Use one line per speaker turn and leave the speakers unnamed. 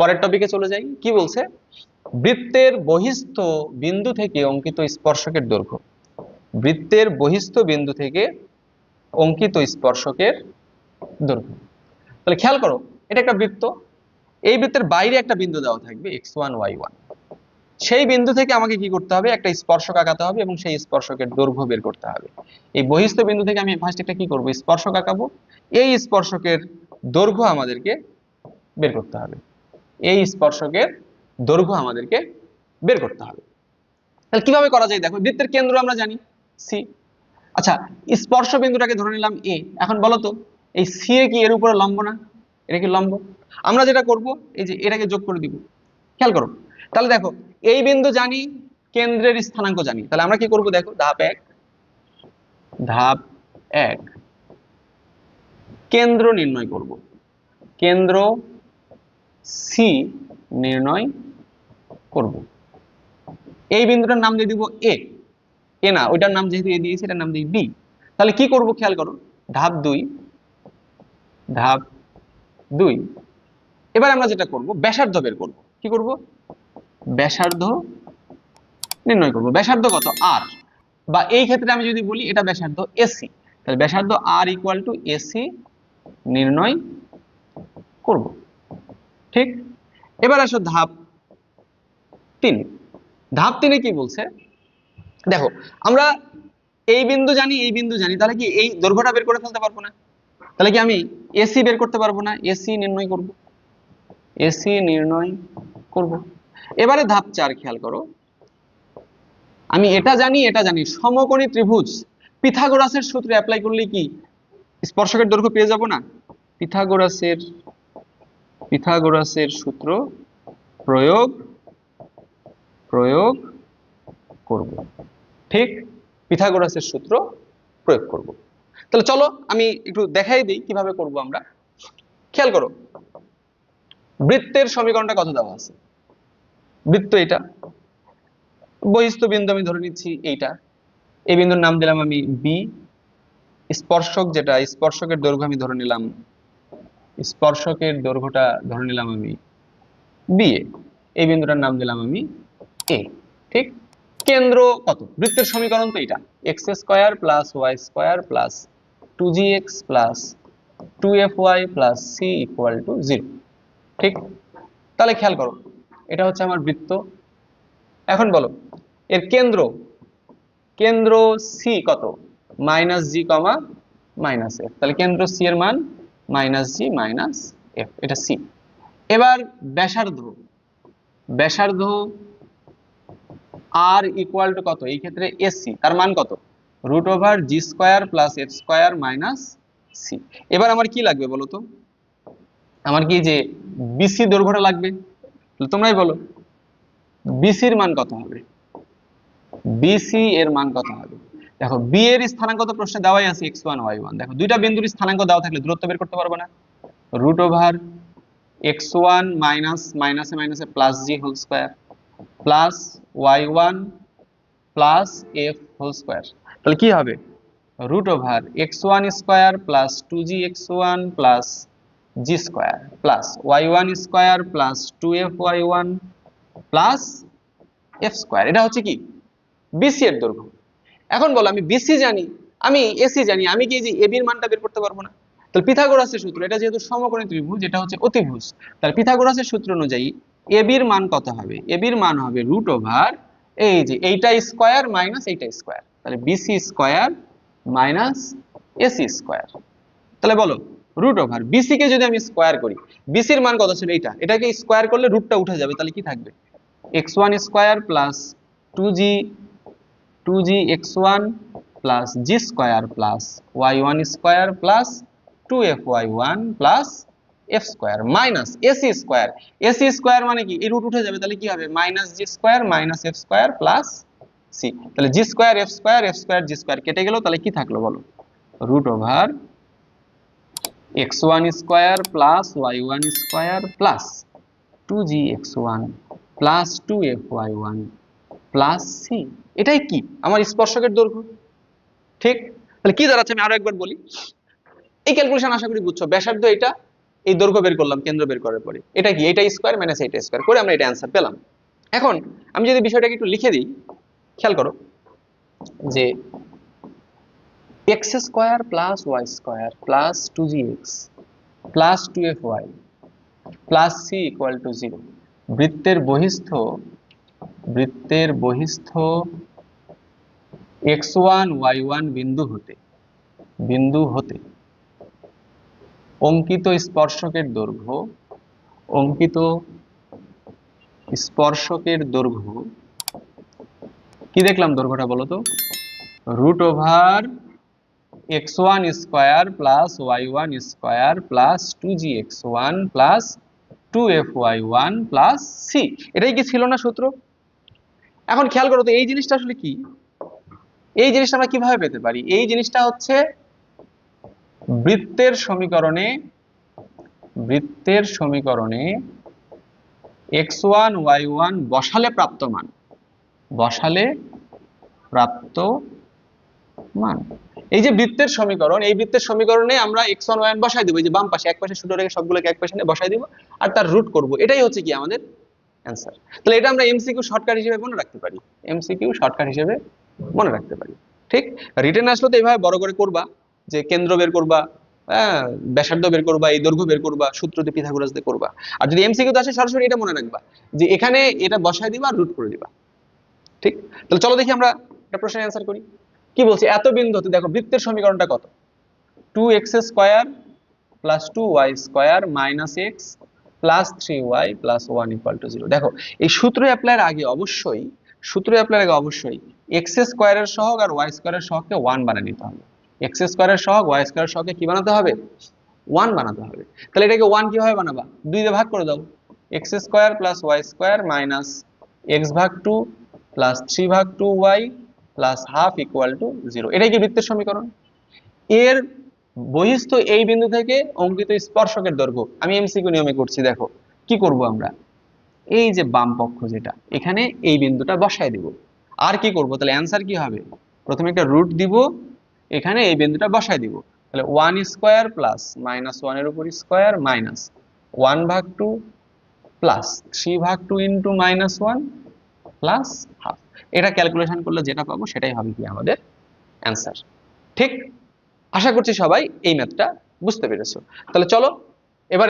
পরের টপিকে চলে যাই। কি বলছে? বৃত্তের বহিস্থ বিন্দু থেকে অঙ্কিত স্পর্শকের দৈর্ঘ্য। বৃত্তের বহিস্থ বিন্দু থেকে অঙ্কিত স্পর্শকের দৈর্ঘ্য। তাহলে খেয়াল করো, এটা একটা বৃত্ত, এই বৃত্তের বাইরে একটা বিন্দু দেওয়া থাকবে x1 y1। সেই বিন্দু থেকে আমাকে কি করতে হবে? একটা স্পর্শক আঁকাতে হবে এবং সেই স্পর্শকের দৈর্ঘ্য বের করতে হবে। এই বহিস্থ বিন্দু থেকে আমি ফার্স্ট একটা কি করব? স্পর্শক আঁকাবো। এই স্পর্শকের দৈর্ঘ্য আমাদেরকে বের করতে হবে। এই স্পর্শকের দৈর্ঘ্য আমাদেরকে বের করতে হবে। তাহলে কিভাবে করা যায়? দেখো, বৃত্তের কেন্দ্র আমরা জানি সি। আচ্ছা, স্পর্শ বিন্দুটাকে ধরে নিলাম এ। এখন বলো তো, এই সি এ কি এর উপরে লম্ব না? এটা কি লম্ব? আমরা যেটা করব, এই যে এটাকে যোগ করে দিব। খেয়াল করো, তাহলে দেখো, এই বিন্দু জানি, কেন্দ্রের স্থানাঙ্ক জানি। তাহলে আমরা কি করব? দেখো, ধাপ এক কেন্দ্র নির্ণয় করব। কেন্দ্র সি নির্ণয় করব। এই বিন্দুটার নাম দিয়ে দিব এ। এ না, ওইটার নাম যেহেতু এ দিয়েছি, এটার নাম দিই বি। তাহলে কি করব? খেয়াল করো, ধাপ দুই। এবার আমরা যেটা করব, ব্যাসার্ধ বের করব। কি করব? ব্যাসার্ধ নির্ণয় করব। ব্যাসার্ধ কত? আর, বা এই ক্ষেত্রে আমি যদি বলি এটা ব্যাসার্ধ এসি, তাহলে ব্যাসার্ধ আর ইকুয়াল টু এসি নির্ণয় করব। ঠিক। এবার আসো ধাপ 3। ধাপ 3 কি বলছে? দেখো, আমরা এই বিন্দু জানি, এই বিন্দু জানি, তাহলে কি এই দৈর্ঘ্যটা বের করে ফেলতে পারবো না? তাহলে কি আমি এসি বের করতে পারবো না? এসি নির্ণয় করব। এসি নির্ণয় করব। এবারে ধাপ 4 খেয়াল করো, আমি এটা জানি, এটা জানি, সমকোণী ত্রিভুজ পিথাগোরাসের সূত্র অ্যাপ্লাই করলে কি স্পর্শকের দৈর্ঘ্য পেয়ে যাব না? পিথাগোরাসের সূত্র প্রয়োগ করব। ঠিক, পিথাগোরাসের সূত্র প্রয়োগ করব। তাহলে চলো আমি একটু দেখাই দিই কিভাবে করব আমরা। খেয়াল করো, বৃত্তের সমীকরণটা কত দেওয়া আছে? বৃত্ত এটা, বহিস্থ বিন্দু আমি ধরে নিচ্ছি এইটা, এই বিন্দুর নাম দিলাম আমি বি। স্পর্শক যেটা, স্পর্শকের দৈর্ঘ্য আমি ধরে নিলাম, স্পর্শকের দৈর্ঘ্যটা ধরে নিলাম আমি বি এ। এই বিন্দুটার নাম দিলাম আমি এ। ঠিক। কেন্দ্র কত? বৃত্তের সমীকরণ তো এটা, x square plus y square plus 2gx plus 2fy plus c equal to 0। ঠিক। তাহলে খেয়াল করো, এটা হচ্ছে আমার বৃত্ত। এখন বলো, এর কেন্দ্র সি কত? মাইনাস জি কমা মাইনাস এফ। তাহলে কেন্দ্র সি এর মান মাইনাস জি মাইনাস এফ, এটা সি। এবার ব্যাসার্ধ আর ইকুয়াল টু কত? এই ক্ষেত্রে এসি, তার মান কত? Root over G square plus F square minus C. এবার আমার কি লাগবে বলো তো? আমার কি যে বিসি দৈর্ঘ্যটা লাগবে। তোমরাই বলো, বিসির মান কত হবে? বিসি এর মান কত হবে? দেখো, বি এর স্থানাঙ্ক তো প্রশ্নে দেওয়াই আছে x1 y1। দেখো, দুইটা বিন্দুর স্থানাঙ্ক দেওয়া থাকলে দূরত্ব বের করতে পারবো না? রুট ওভার x1 মাইনাস মাইনাসে মাইনাসে plus G whole square plus y1 plus F whole square. তাহলে কি হবে? Root over x1 square plus 2gx1 plus G square plus y1 square plus 2fy1 plus F square. এটা হচ্ছে কি? BC এর দৈর্ঘ্য। এখন বলো, আমি বিসি জানি, আমি এসি জানি, আমি কি যে এবি এর মানটা বের করতে পারবো না? তাহলে পিথাগোরাসের সূত্র, এটা যেহেতু সমকোণী ত্রিভুজ, এটা হচ্ছে অতিভুজ, তাহলে পিথাগোরাসের সূত্র অনুযায়ী এবি এর মান কত হবে? এবি এর মান হবে রুট ওভার এই যে এইটা স্কয়ার মাইনাস এইটা স্কয়ার, তাহলে BC square minus AC square. তাহলে বলো, রুট ওভার বিসি কে যদি আমি স্কয়ার করি, বিসি এর মান কত ছিল? এইটা, এটাকে স্কয়ার করলে রুটটা উঠে যাবে, তাহলে কি থাকবে? x1 square plus 2gx1 plus G square plus y1 square plus 2fy1 plus F square minus AC square. AC square মানে কি? এই রুট উঠে যাবে, তাহলে কি হবে? Minus G square minus F square plus C. তাহলে G square F square G square কেটে গেল, তাহলে কি থাকলো বলো? Root over x1 square plus y1 square plus 2gx1 plus 2fy1 plus C. এটাই কি? আমার স্পর্শকের দৈর্ঘ্য। ঠিক। তাহলে কি দাঁড়াচ্ছে? আমি আরো একবার বলি, এই ক্যালকুলেশন আশা করি বুঝছো। ব্যাসার্ধ এটা, এই দৈর্ঘ্য বের করলাম কেন্দ্র বের করার পরে, এটা কি, এটা স্কয়ার মাইনাস এটা স্কয়ার করে আমরা এটা অ্যান্সার পেলাম। এখন আমি যদি বিষয়টাকে একটু লিখে দিই, খেয়াল করো যে x square plus y square plus 2gx plus 2fy plus c equal to 0 বৃত্তের বহিস্থ x1 y1 বিন্দু হতে অঙ্কিত স্পর্শকের দৈর্ঘ্য কি দেখলাম, দৈর্ঘ্যটা বলো তো, √, x1 square plus y1 square plus 2gx1 plus 2fy1 plus C. এটাই কি ছিল না সূত্র? এখন খেয়াল করো তো এই জিনিসটা আসলে কি, এই জিনিসটা আমরা কিভাবে পেতে পারি? এই জিনিসটা হচ্ছে বৃত্তের সমীকরণে x1 y1 বসালে প্রাপ্ত মান। এই যে বৃত্তের সমীকরণ, এই বৃত্তের সমীকরণে আমরা x1 y1 বসাই দেব, এই যে বাম পাশে এক পাশে সূত্র রেখে সবগুলোকে এক পাশে নিয়ে বসাই দেব আর তার রুট করব, এটাই হচ্ছে কি আমাদের অ্যান্সার। তাহলে এটা আমরা এমসিকিউ শর্টকাট হিসেবে মনে রাখতে পারি, ঠিক? রিটেন আসলে তো এইভাবে বড় করে করবা, যে কেন্দ্র বের করবা, ব্যাসার্ধ বের করবা, এই দৈর্ঘ্য বের করবা, সূত্র দিয়ে পিথাগোরাস দিয়ে করবা। আর যদি এমসিকিউ তে আসে সরাসরি এটা মনে রাখবা যে এখানে এটা বসাই দিবা আর রুট করে দিবা, ঠিক? তাহলে চলো দেখি আমরা একটা প্রশ্নের অ্যান্সার করি। কি বলছি, এত বিন্দুতে দেখো বৃত্তের সমীকরণটা কত, 2x square plus 2y square minus x plus 3y plus 1 equal to 0। দেখো এই সূত্র অ্যাপ্লাইয়ের আগে অবশ্যই x স্কয়ারের সহগ আর y স্কয়ারের সহগকে 1 বানিয়ে নিতে হবে। x স্কয়ারের সহগ y স্কয়ারের সহগকে কি বানাতে হবে, 1 বানাতে হবে। তাহলে এটাকে 1 কিভাবে বানাবা, 2 দিয়ে ভাগ করে দাও, x square plus y square minus x ভাগ 2 প্লাস 3 ভাগ 2y plus half equal to 0। এটাই কি বৃত্তের সমীকরণ। এর বহিস্থ এই বিন্দু থেকে অঙ্কিত স্পর্শকের দৈর্ঘ্য আমি এমসিকিউ নিয়মে করছি। দেখো কি করব আমরা, এই যে বাম পক্ষ যেটা, এখানে এই বিন্দুটা বসায় দিব। আর কি করব, তাহলে অ্যান্সার কি হবে, প্রথমে একটা রুট দিব, এখানে এই বিন্দুটা বসায় দিব। তাহলে 1 স্কয়ার প্লাস মাইনাস 1 এর উপর স্কয়ার মাইনাস 1 ভাগ 2 প্লাস 3 ভাগ 2 ইন্টু মাইনাস 1 প্লাস হাফ। এটা ক্যালকুলেশন করলে যেটা পাবো সেটাই হবে কি আমাদের অ্যান্সার, ঠিক? আশা করছি সবাই এই ম্যাথটা বুঝতে পেরেছো। তাহলে চলো